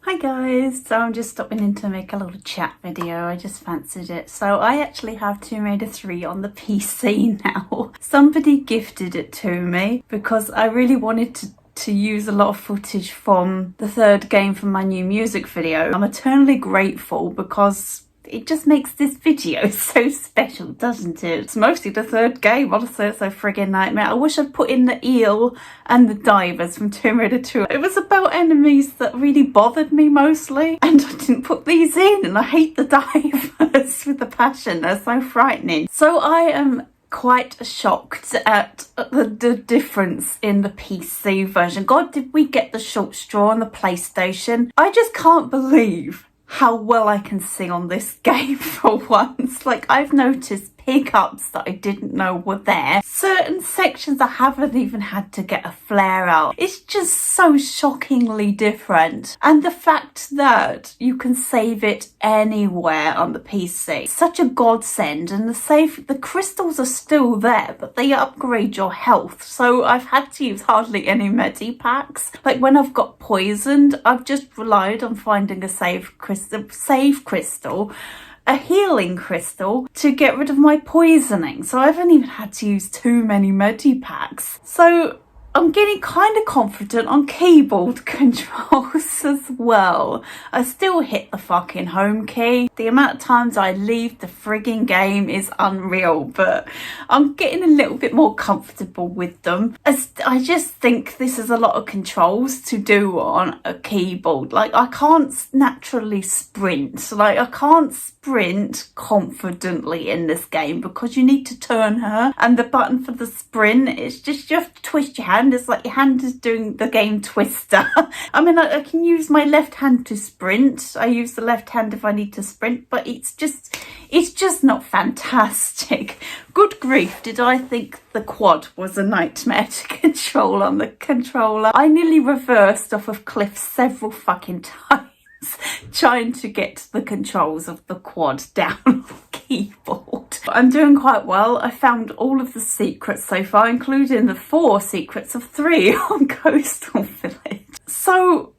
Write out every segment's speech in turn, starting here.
Hi guys, so I'm just stopping in to make a little chat video. I just fancied it. So I actually have Tomb Raider 3 on the PC now. Somebody gifted it to me because I really wanted to use a lot of footage from the third game from my new music video. I'm eternally grateful because it just makes this video so special, doesn't it? It's mostly the third game, honestly, it's a friggin' nightmare. I wish I'd put in the eel and the divers from Tomb Raider 2. It was about enemies that really bothered me mostly, and I didn't put these in, and I hate the divers with a passion. They're so frightening. So I am quite shocked at the difference in the PC version. God, did we get the short straw on the PlayStation? I just can't believe how well I can sing on this game for once. Like, I've noticed pickups that I didn't know were there. Certain sections I haven't even had to get a flare out. It's just so shockingly different. And the fact that you can save it anywhere on the PC, such a godsend. And the crystals are still there, but they upgrade your health. So I've had to use hardly any medipacks. Like when I've got poisoned, I've just relied on finding a save crystal, a healing crystal to get rid of my poisoning. So I haven't even had to use too many medipacks. So I'm getting kind of confident on keyboard controls as well. I still hit the fucking home key. The amount of times I leave the frigging game is unreal, but I'm getting a little bit more comfortable with them. I just think this is a lot of controls to do on a keyboard. Like, I can't naturally sprint. Like, I can't sprint confidently in this game because you need to turn her, and the button for the sprint, it's just you have to twist your hand. It's like your hand is doing the game Twister. I mean, I can use my left hand to sprint. I use the left hand if I need to sprint, but it's just not fantastic. Good grief, did I think the quad was a nightmare to control on the controller? I nearly reversed off of cliffs several fucking times trying to get the controls of the quad down on the keyboard. I'm doing quite well. I found all of the secrets so far, including the 4 secrets of 3 on Coastal Village. So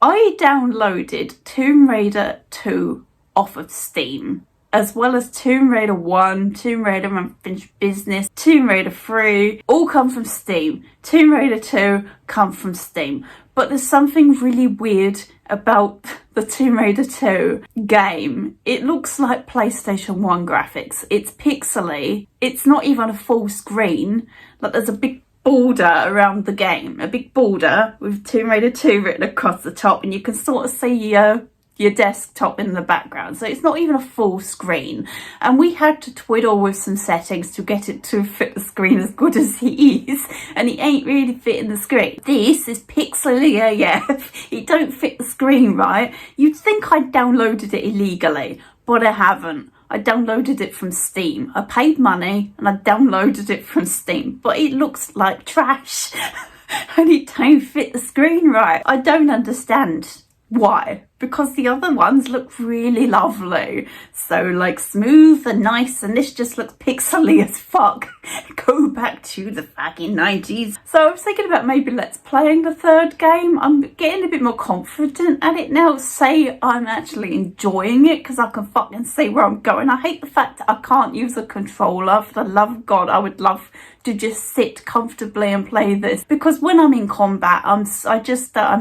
I downloaded Tomb Raider 2 off of Steam, as well as Tomb Raider 1, Tomb Raider Unfinished Business, Tomb Raider 3, all come from Steam. Tomb Raider 2 come from Steam. But there's something really weird about the Tomb Raider 2 game. It looks like PlayStation 1 graphics. It's pixely. It's not even a full screen. Like, there's a big border around the game. A big border with Tomb Raider 2 written across the top, and you can sort of see your desktop in the background. So it's not even a full screen. And we had to twiddle with some settings to get it to fit the screen as good as he is. And it ain't really fitting the screen. This is pixely AF. It don't fit the screen right. You'd think I downloaded it illegally, but I haven't. I downloaded it from Steam. I paid money and I downloaded it from Steam. But it looks like trash. And it don't fit the screen right. I don't understand why. Because the other ones look really lovely. So, like, smooth and nice, and this just looks pixely as fuck. Go back to the fucking 90s. So I was thinking about maybe let's playing the third game. I'm getting a bit more confident at it now. Say I'm actually enjoying it because I can fucking see where I'm going. I hate the fact that I can't use a controller. For the love of God, I would love to just sit comfortably and play this, because when I'm in combat, I'm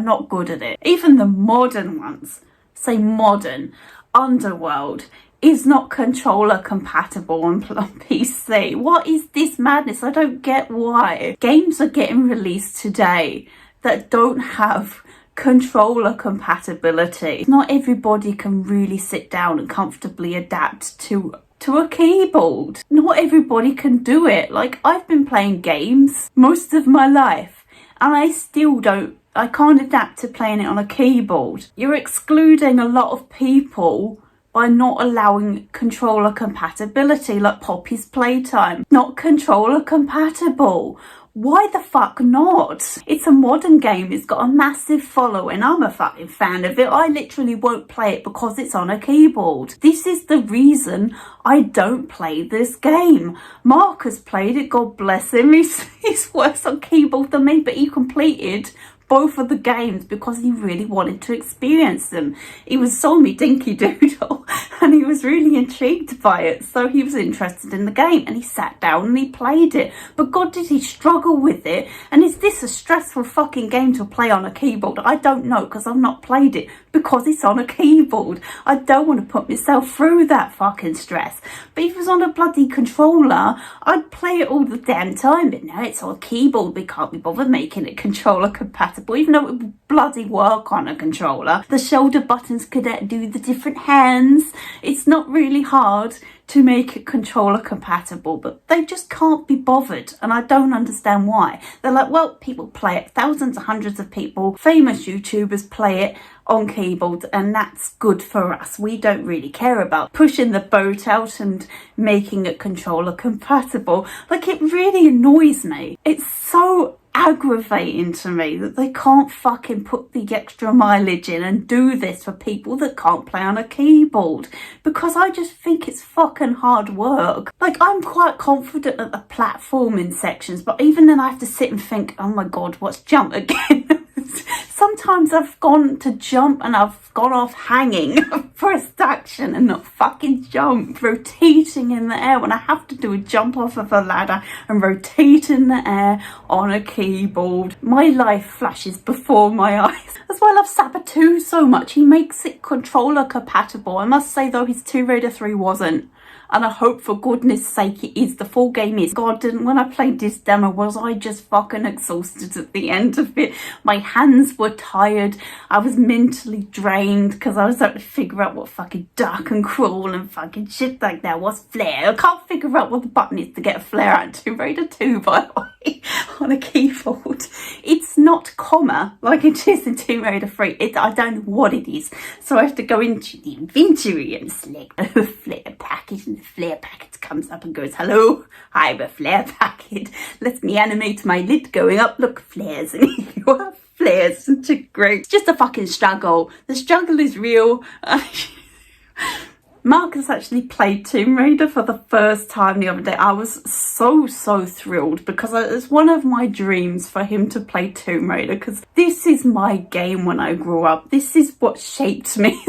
not good at it. Even the modern ones, say modern, Underworld, is not controller compatible on PC. What is this madness? I don't get why. Games are getting released today that don't have controller compatibility. Not everybody can really sit down and comfortably adapt to a keyboard. Not everybody can do it. Like, I've been playing games most of my life and I can't adapt to playing it on a keyboard. You're excluding a lot of people by not allowing controller compatibility, like Poppy's Playtime. Not controller compatible. Why the fuck not? It's a modern game. It's got a massive following. I'm a fucking fan of it. I literally won't play it because it's on a keyboard. This is the reason I don't play this game. Mark has played it, God bless him. He's worse on keyboard than me, but he completed both of the games because he really wanted to experience them. He was sold me Dinky Doodle and he was really intrigued by it, so he was interested in the game and he sat down and he played it. But God, did he struggle with it. And is this a stressful fucking game to play on a keyboard? I don't know, because I've not played it, because it's on a keyboard. I don't want to put myself through that fucking stress. But if it was on a bloody controller, I'd play it all the damn time. But no, it's on a keyboard. We can't be bothered making it controller compatible, even though it would bloody work on a controller. The shoulder buttons could do the different hands. It's not really hard to make it controller compatible, but they just can't be bothered, and I don't understand why. They're like, well, people play it, thousands and hundreds of people, famous YouTubers play it on keyboard, and that's good for us. We don't really care about pushing the boat out and making it controller compatible. Like, it really annoys me. It's so aggravating to me that they can't fucking put the extra mileage in and do this for people that can't play on a keyboard, because I just think it's fucking hard work. Like, I'm quite confident at the platforming sections, but even then I have to sit and think, oh my god, what's jump again? Sometimes I've gone to jump and I've gone off hanging for a action and not fucking jump, rotating in the air when I have to do a jump off of a ladder and rotate in the air on a keyboard. My life flashes before my eyes. That's why I love Saboteur so much. He makes it controller compatible. I must say though, his Tomb Raider 3 wasn't. And I hope for goodness sake it is. The full game is. God, when I played this demo, was I just fucking exhausted at the end of it. My hands were tired. I was mentally drained because I was having to figure out what fucking duck and crawl and fucking shit like that. What's flare? I can't figure out what the button is to get a flare out in Tomb Raider 2, by the way, on a keyboard. It's not comma like it is in Tomb Raider 3. I don't know what it is. So I have to go into the inventory and select the flare package, and the flare packet comes up and goes, hello, I'm a flare packet. Let me animate my lid going up. Look, flares. And you have flares. It's great. It's just a fucking struggle. The struggle is real. Mark has actually played Tomb Raider for the first time the other day. I was so thrilled because it's one of my dreams for him to play Tomb Raider, because this is my game when I grew up. This is what shaped me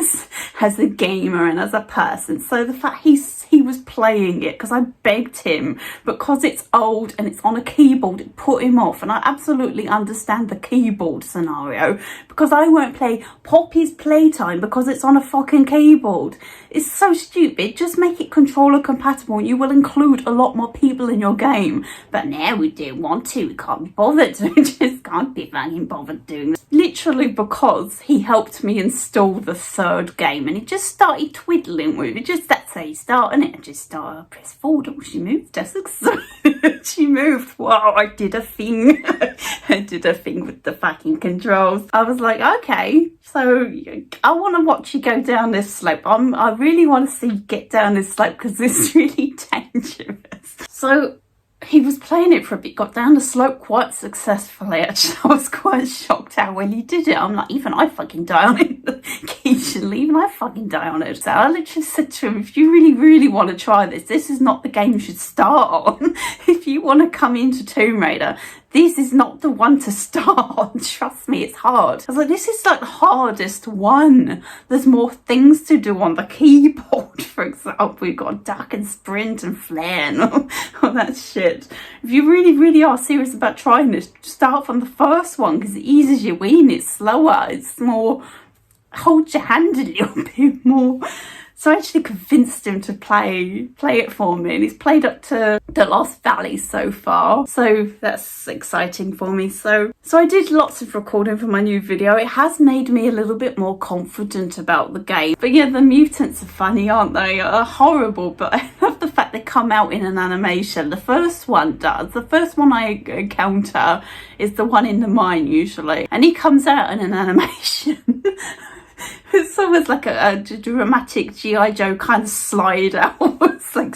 as a gamer and as a person. So the fact he was playing it, because I begged him, because it's old and it's on a keyboard, it put him off. And I absolutely understand the keyboard scenario, because I won't play Poppy's Playtime because it's on a fucking keyboard. It's so stupid. Just make it controller compatible and you will include a lot more people in your game. But now we don't want to. We can't be bothered. We just can't be fucking bothered doing this. Literally because he helped me install the third game and he just started twiddling with it. That's how you start, and it just started, press forward. Oh, she moved. That's exciting. She moved. Wow, I did a thing. I did a thing with the fucking controls. I was like, okay, so I want to watch you go down this slope. I really want to see you get down this slope because this is really dangerous. So he was playing it for a bit, got down the slope quite successfully. Actually, I was quite shocked how well he did it. I'm like, even I fucking die on it occasionally. Even I fucking die on it. So I literally said to him, if you really want to try this is not the game you should start on. If you want to come into Tomb Raider, this is not the one to start on. Trust me, it's hard. I was like, this is like the hardest one. There's more things to do on the keyboard. For example, we've got duck and sprint and flare and all that shit. If you really are serious about trying this, start from the first one, because it eases your way in. It's slower. It's more, hold your hand a little bit more. So I actually convinced him to play it for me, and he's played up to the Lost Valley so far. So that's exciting for me. So I did lots of recording for my new video. It has made me a little bit more confident about the game. But yeah, the mutants are funny, aren't they? Horrible, but I love the fact they come out in an animation. The first one does. The first one I encounter is the one in the mine usually, and he comes out in an animation. It's almost like a dramatic G.I. Joe kind of slide out. It's like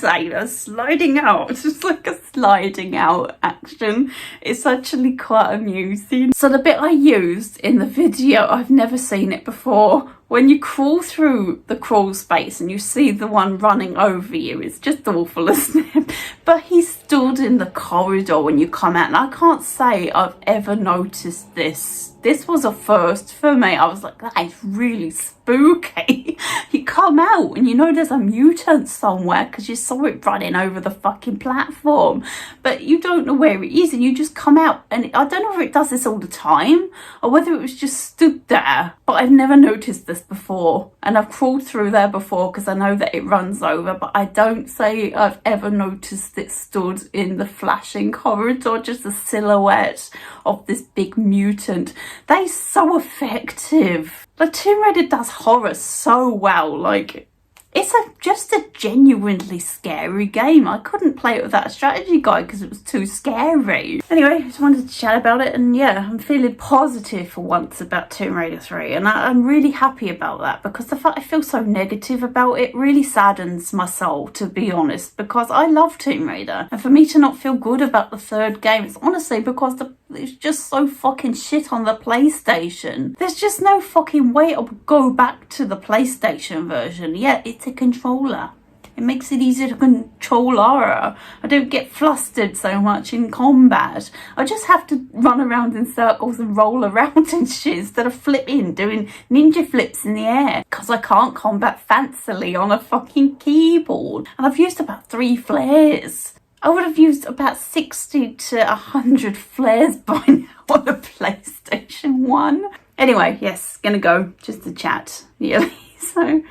sliding out. It's just like a sliding out action. It's actually quite amusing. So the bit I used in the video, I've never seen it before. When you crawl through the crawl space and you see the one running over you, it's just awful, isn't it? But he stood in the corridor when you come out, and I can't say I've ever noticed this. This was a first for me. I was like, that is really spooky. You come out and you know there's a mutant somewhere because you saw it running over the fucking platform, but you don't know where it is, and you just come out. And I don't know if it does this all the time or whether it was just stood there, but I've never noticed this before. And I've crawled through there before because I know that it runs over, but I don't say I've ever noticed it stood in the flashing corridor, just a silhouette of this big mutant. They're so effective. Like, Tomb Raider does horror so well. Like, it's just a genuinely scary game. I couldn't play it without a strategy guide because it was too scary. Anyway, I just wanted to chat about it, and yeah, I'm feeling positive for once about Tomb Raider 3, and I'm really happy about that, because the fact I feel so negative about it really saddens my soul, to be honest, because I love Tomb Raider, and for me to not feel good about the third game, it's honestly because it's just so fucking shit on the PlayStation. There's just no fucking way to go back to the PlayStation version. Yeah, it's a controller. It makes it easier to control horror. I don't get flustered so much in combat. I just have to run around in circles and roll around and shit instead of flipping, doing ninja flips in the air, because I can't combat fancily on a fucking keyboard. And I've used about 3 flares. I would have used about 60 to 100 flares by now on a PlayStation 1. Anyway, yes, gonna go just to chat, really. So,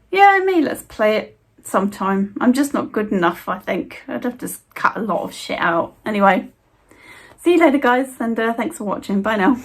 yeah, let's play it sometime. I'm just not good enough, I think. I'd have to cut a lot of shit out. Anyway, see you later, guys, and thanks for watching. Bye now.